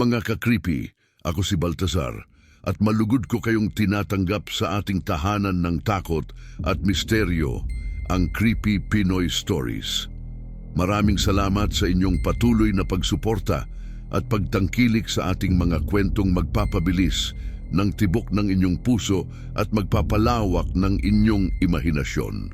Mga ka-creepy, ako si Baltasar at malugod ko kayong tinatanggap sa ating tahanan ng takot at misteryo, ang Creepy Pinoy Stories. Maraming salamat sa inyong patuloy na pagsuporta at pagtangkilik sa ating mga kwentong magpapabilis ng tibok ng inyong puso at magpapalawak ng inyong imahinasyon.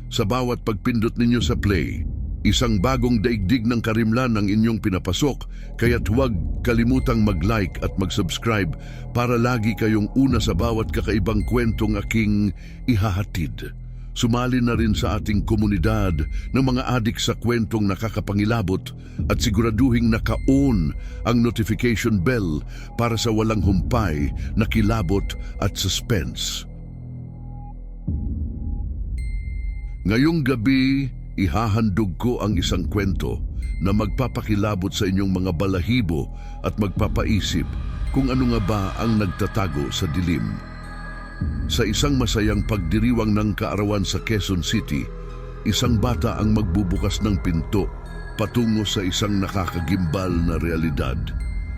Sa bawat pagpindot ninyo sa play, isang bagong daigdig ng karimlan ang inyong pinapasok, kaya't huwag kalimutang mag-like at mag-subscribe para lagi kayong una sa bawat kakaibang kwentong aking ihahatid. Sumali na rin sa ating komunidad ng mga adik sa kwentong nakakapangilabot at siguraduhing naka-on ang notification bell para sa walang humpay na kilabot at suspense. Ngayong gabi, ihahandog ko ang isang kwento na magpapakilabot sa inyong mga balahibo at magpapaisip kung ano nga ba ang nagtatago sa dilim. Sa isang masayang pagdiriwang ng kaarawan sa Quezon City, isang bata ang magbubukas ng pinto patungo sa isang nakakagimbal na realidad.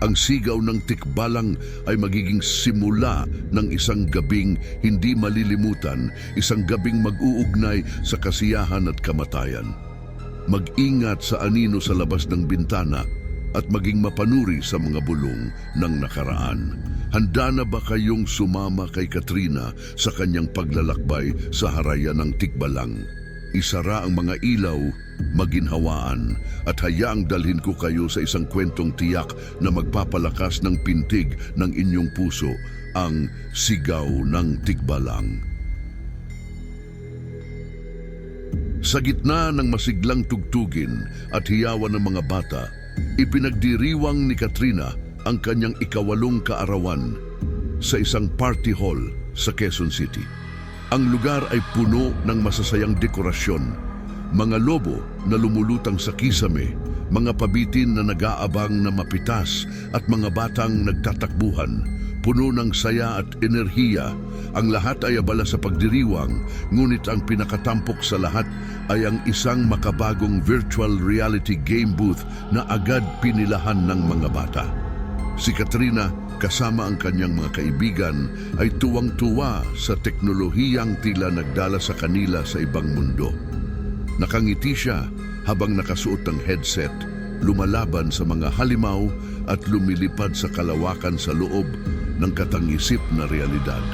Ang sigaw ng tikbalang ay magiging simula ng isang gabing hindi malilimutan, isang gabing mag-uugnay sa kasiyahan at kamatayan. Mag-ingat sa anino sa labas ng bintana at maging mapanuri sa mga bulong ng nakaraan. Handa na ba kayong sumama kay Katrina sa kanyang paglalakbay sa harayan ng tikbalang? Isara ang mga ilaw, maginhawaan, at hayaang dalhin ko kayo sa isang kwentong tiyak na magpapalakas ng pintig ng inyong puso, ang Sigaw ng Tikbalang. Sa gitna ng masiglang tugtugin at hiyawan ng mga bata, ipinagdiriwang ni Katrina ang kanyang ikawalong kaarawan sa isang party hall sa Quezon City. Ang lugar ay puno ng masasayang dekorasyon, mga lobo na lumulutang sa kisame, mga pabitin na nag-aabang na mapitas at mga batang nagtatakbuhan, puno ng saya at enerhiya. Ang lahat ay abala sa pagdiriwang, ngunit ang pinakatampok sa lahat ay ang isang makabagong virtual reality game booth na agad pinilahan ng mga bata. Si Katrina, kasama ang kanyang mga kaibigan, ay tuwang-tuwa sa teknolohiyang tila nagdala sa kanila sa ibang mundo. Nakangiti siya habang nakasuot ng headset, lumalaban sa mga halimaw at lumilipad sa kalawakan sa loob ng katangisip na realidad.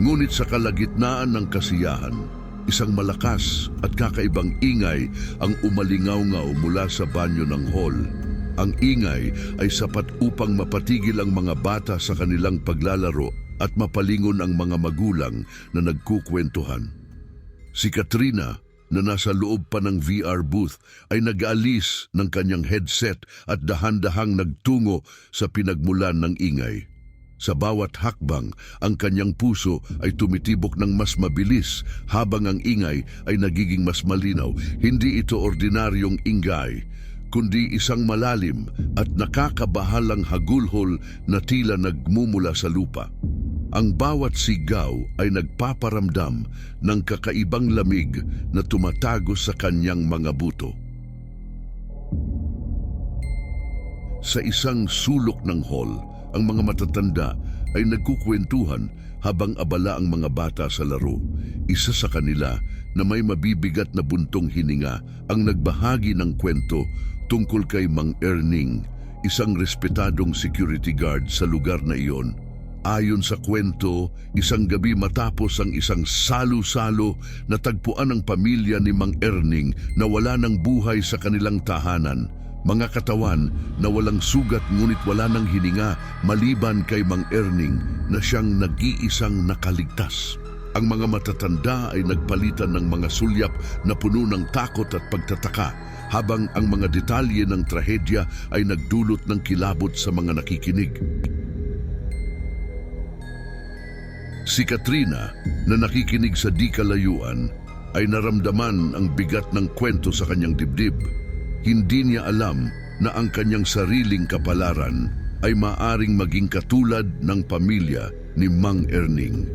Ngunit sa kalagitnaan ng kasiyahan, isang malakas at kakaibang ingay ang umalingaw-ngaw mula sa banyo ng hall. Ang ingay ay sapat upang mapatigil ang mga bata sa kanilang paglalaro at mapalingon ang mga magulang na nagkukwentuhan. Si Katrina, na nasa loob pa ng VR booth, ay nag-aalis ng kanyang headset at dahan-dahang nagtungo sa pinagmulan ng ingay. Sa bawat hakbang, ang kanyang puso ay tumitibok ng mas mabilis habang ang ingay ay nagiging mas malinaw. Hindi ito ordinaryong ingay, kundi isang malalim at nakakabahalang hagulhol na tila nagmumula sa lupa. Ang bawat sigaw ay nagpaparamdam ng kakaibang lamig na tumatago sa kanyang mga buto. Sa isang sulok ng hall, ang mga matatanda ay nagkukwentuhan habang abala ang mga bata sa laro. Isa sa kanila na may mabibigat na buntong hininga ang nagbahagi ng kwento tungkol kay Mang Erning, isang respetadong security guard sa lugar na iyon. Ayon sa kwento, isang gabi matapos ang isang salo-salo, natagpuan ang pamilya ni Mang Erning na wala ng buhay sa kanilang tahanan. Mga katawan na walang sugat ngunit wala ng hininga maliban kay Mang Erning na siyang nag-iisang nakaligtas. Ang mga matatanda ay nagpalitan ng mga sulyap na puno ng takot at pagtataka, habang ang mga detalye ng trahedya ay nagdulot ng kilabot sa mga nakikinig. Si Katrina, na nakikinig sa di kalayuan, ay naramdaman ang bigat ng kwento sa kanyang dibdib. Hindi niya alam na ang kanyang sariling kapalaran ay maaring maging katulad ng pamilya ni Mang Erning.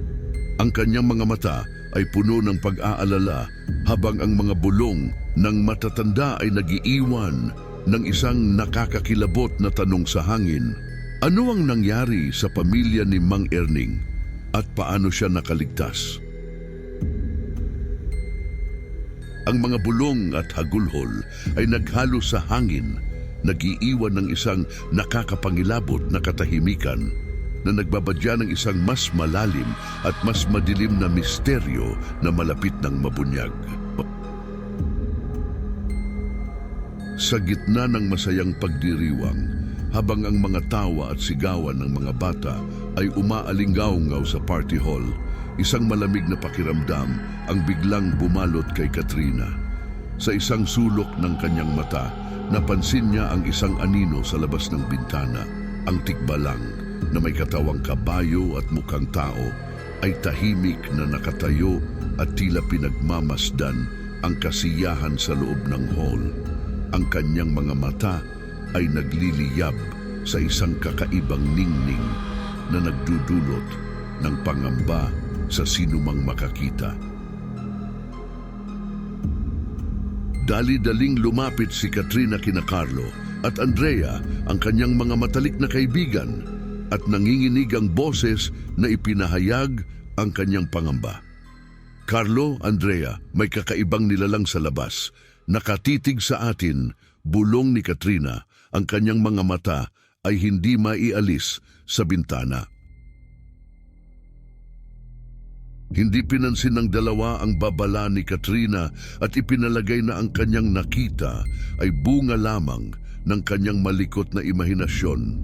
Ang kanyang mga mata ay puno ng pag-aalala habang ang mga bulong ng matatanda ay nagiiwan ng isang nakakakilabot na tanong sa hangin. Ano ang nangyari sa pamilya ni Mang Erning at paano siya nakaligtas? Ang mga bulong at hagulhol ay naghalo sa hangin, nag-iiwan ng isang nakakapangilabot na katahimikan na nagbabadya ng isang mas malalim at mas madilim na misteryo na malapit ng mabunyag. Sa gitna ng masayang pagdiriwang, habang ang mga tawa at sigawan ng mga bata ay umaalingaw-ngaw sa party hall, isang malamig na pakiramdam ang biglang bumalot kay Katrina. Sa isang sulok ng kanyang mata, napansin niya ang isang anino sa labas ng bintana. Ang tikbalang na may katawang kabayo at mukhang tao ay tahimik na nakatayo at tila pinagmamasdan ang kasiyahan sa loob ng hall. Ang kanyang mga mata ay nagliliyab sa isang kakaibang ningning na nagdudulot ng pangamba sa sinumang makakita. Dali-daling lumapit si Katrina kina Carlo at Andrea, ang kanyang mga matalik na kaibigan, at nanginginig ang boses na ipinahayag ang kanyang pangamba. Carlo, Andrea, may kakaibang nilalang sa labas. Nakatitig sa atin, bulong ni Katrina. Ang kanyang mga mata ay hindi maialis sa bintana. Hindi pinansin ng dalawa ang babala ni Katrina at ipinalagay na ang kanyang nakita ay bunga lamang ng kanyang malikot na imahinasyon.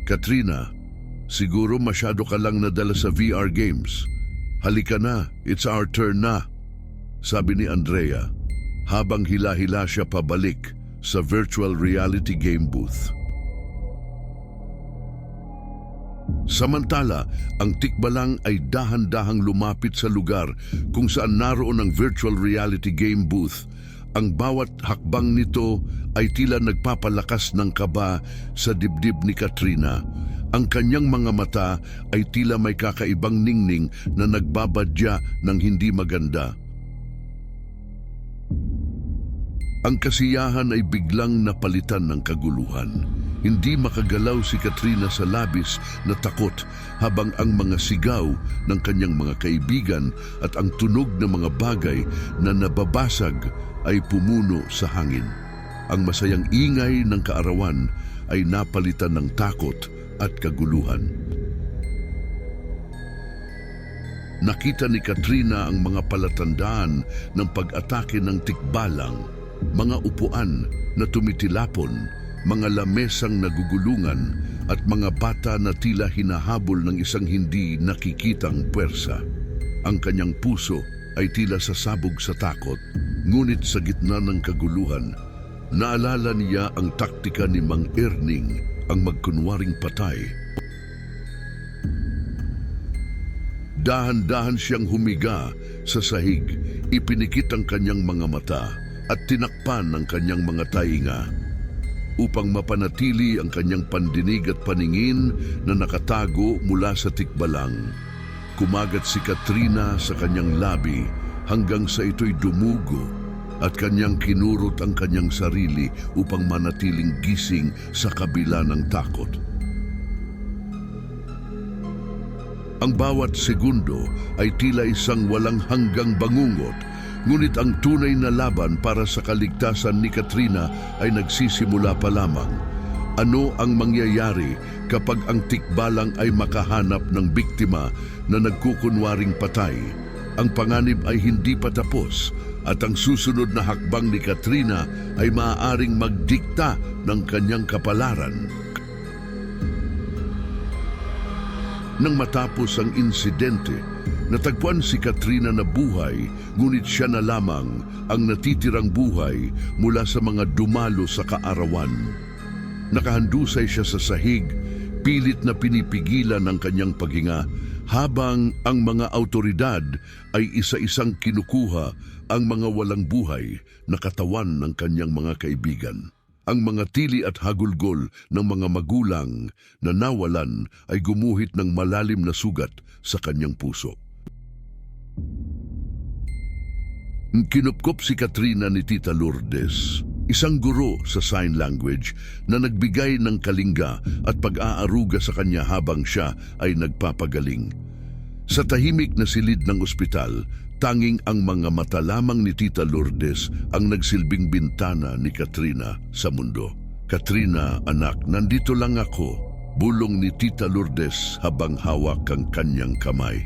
Katrina, siguro masyado ka lang nadala sa VR games. Halika na, it's our turn na, sabi ni Andrea habang hila-hila siya pabalik sa virtual reality game booth. Samantala, ang tikbalang ay dahan-dahang lumapit sa lugar kung saan naroon ang virtual reality game booth. Ang bawat hakbang nito ay tila nagpapalakas ng kaba sa dibdib ni Katrina. Ang kanyang mga mata ay tila may kakaibang ningning na nagbabadya ng hindi maganda. Ang kasiyahan ay biglang napalitan ng kaguluhan. Hindi makagalaw si Katrina sa labis na takot habang ang mga sigaw ng kanyang mga kaibigan at ang tunog ng mga bagay na nababasag ay pumuno sa hangin. Ang masayang ingay ng kaarawan ay napalitan ng takot at kaguluhan. Nakita ni Katrina ang mga palatandaan ng pag-atake ng tikbalang, mga upuan na tumitilapon, mga lamesang nagugulungan at mga bata na tila hinahabol ng isang hindi nakikitang puwersa. Ang kanyang puso ay tila sasabog sa takot, ngunit sa gitna ng kaguluhan, naalala niya ang taktika ni Mang Erning, ang magkunwaring patay. Dahan-dahan siyang humiga sa sahig, ipinikit ang kanyang mga mata at tinakpan ang kanyang mga tainga upang mapanatili ang kanyang pandinig at paningin na nakatago mula sa tikbalang. Kumagat si Katrina sa kanyang labi hanggang sa ito'y dumugo at kanyang kinurot ang kanyang sarili upang manatiling gising sa kabila ng takot. Ang bawat segundo ay tila isang walang hanggang bangungot. Ngunit ang tunay na laban para sa kaligtasan ni Katrina ay nagsisimula pa lamang. Ano ang mangyayari kapag ang tikbalang ay makahanap ng biktima na nagkukunwaring patay? Ang panganib ay hindi pa tapos at ang susunod na hakbang ni Katrina ay maaaring magdikta ng kanyang kapalaran. Nang matapos ang insidente, natagpuan si Katrina na buhay, ngunit siya na lamang ang natitirang buhay mula sa mga dumalo sa kaarawan. Nakahandusay siya sa sahig, pilit na pinipigilan ang kanyang paghinga, habang ang mga autoridad ay isa-isang kinukuha ang mga walang buhay na katawan ng kanyang mga kaibigan. Ang mga tili at hagulgol ng mga magulang na nawalan ay gumuhit ng malalim na sugat sa kanyang puso. Kinupkop si Katrina ni Tita Lourdes. isang guro sa sign language na nagbigay ng kalinga at pag-aaruga sa kanya habang siya ay nagpapagaling. Sa tahimik na silid ng ospital, tanging ang mga mata lamang ni Tita Lourdes ang nagsilbing bintana ni Katrina sa mundo. "Katrina, anak, nandito lang ako," bulong ni Tita Lourdes habang hawak ang kanyang kamay.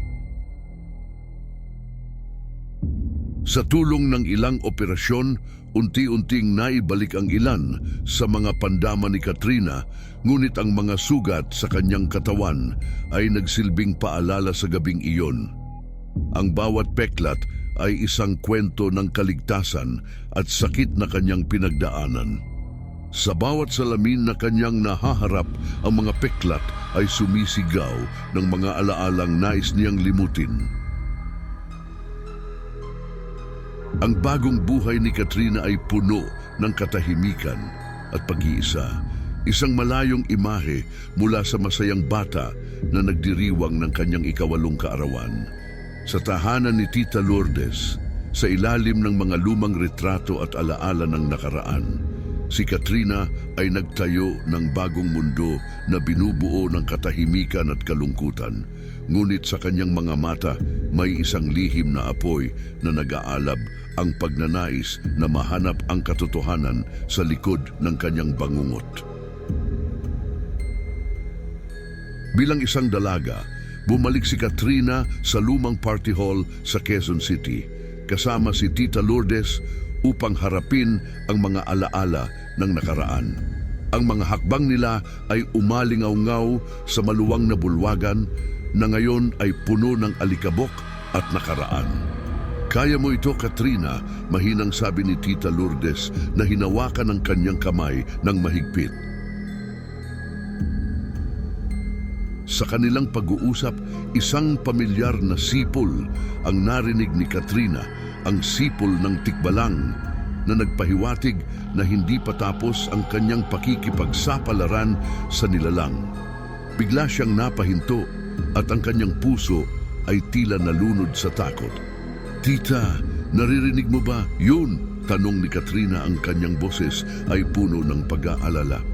Sa tulong ng ilang operasyon, unti-unting naibalik ang ilan sa mga pandama ni Katrina, ngunit ang mga sugat sa kanyang katawan ay nagsilbing paalala sa gabing iyon. Ang bawat peklat ay isang kwento ng kaligtasan at sakit na kanyang pinagdaanan. Sa bawat salamin na kanyang nahaharap, ang mga peklat ay sumisigaw ng mga alaalang nais niyang limutin. Ang bagong buhay ni Katrina ay puno ng katahimikan at pag-iisa. Isang malayong imahe mula sa masayang bata na nagdiriwang ng kanyang ikawalong kaarawan. Sa tahanan ni Tita Lourdes, sa ilalim ng mga lumang retrato at alaala ng nakaraan, si Katrina ay nagtayo ng bagong mundo na binubuo ng katahimikan at kalungkutan. Ngunit sa kanyang mga mata, may isang lihim na apoy na nag-aalab, ang pagnanais na mahanap ang katotohanan sa likod ng kanyang bangungot. Bilang isang dalaga, bumalik si Katrina sa lumang party hall sa Quezon City, kasama si Tita Lourdes upang harapin ang mga alaala ng nakaraan. Ang mga hakbang nila ay umalingaw-ngaw sa maluwang na bulwagan na ngayon ay puno ng alikabok at nakaraan. "Kaya mo ito, Katrina," mahinang sabi ni Tita Lourdes na hinawakan ang kanyang kamay ng mahigpit. Sa kanilang pag-uusap, isang pamilyar na sipol ang narinig ni Katrina, ang sipol ng tikbalang na nagpahiwatig na hindi pa tapos ang kanyang pakikipagsapalaran sa nilalang. Bigla siyang napahinto at ang kanyang puso ay tila nalunod sa takot. "Tita, naririnig mo ba?" "Yun," tanong ni Katrina, ang kanyang boses ay puno ng pag-aalala.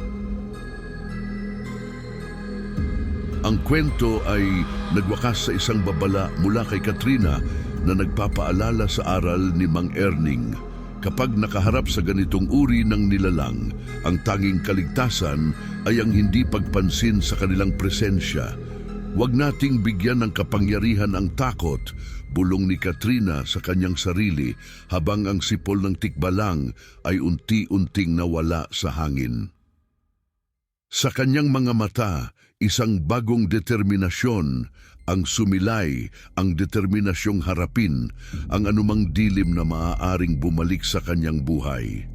Ang kwento ay nagwakas sa isang babala mula kay Katrina na nagpapaalala sa aral ni Mang Erning. Kapag nakaharap sa ganitong uri ng nilalang, ang tanging kaligtasan ay ang hindi pagpansin sa kanilang presensya. "Huwag nating bigyan ng kapangyarihan ang takot," bulong ni Katrina sa kanyang sarili habang ang sipol ng tikbalang ay unti-unting nawala sa hangin. Sa kanyang mga mata, isang bagong determinasyon ang sumilay, ang determinasyong harapin ang anumang dilim na maaaring bumalik sa kanyang buhay.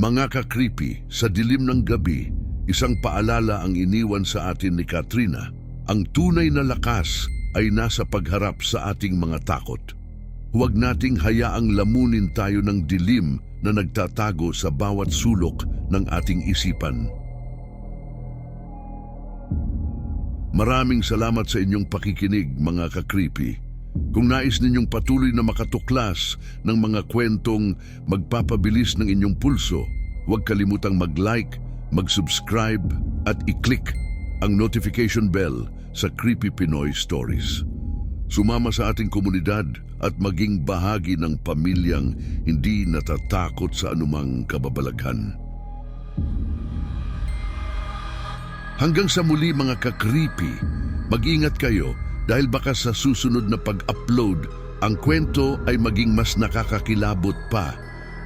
Mga ka-creepy, sa dilim ng gabi, isang paalala ang iniwan sa atin ni Katrina. Ang tunay na lakas ay nasa pagharap sa ating mga takot. Huwag nating hayaang lamunin tayo ng dilim na nagtatago sa bawat sulok ng ating isipan. Maraming salamat sa inyong pakikinig, mga ka-creepy. Kung nais ninyong patuloy na makatuklas ng mga kwentong magpapabilis ng inyong pulso, huwag kalimutang mag-like, mag-subscribe at i-click ang notification bell sa Creepy Pinoy Stories. Sumama sa ating komunidad at maging bahagi ng pamilyang hindi natatakot sa anumang kababalaghan. Hanggang sa muli, mga ka-creepy, mag-ingat kayo dahil baka sa susunod na pag-upload, ang kwento ay maging mas nakakakilabot pa.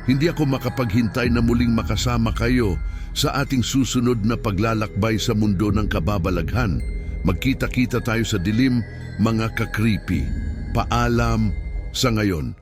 Hindi ako makapaghintay na muling makasama kayo sa ating susunod na paglalakbay sa mundo ng kababalaghan. Magkita-kita tayo sa dilim, mga ka-creepy. Paalam sa ngayon.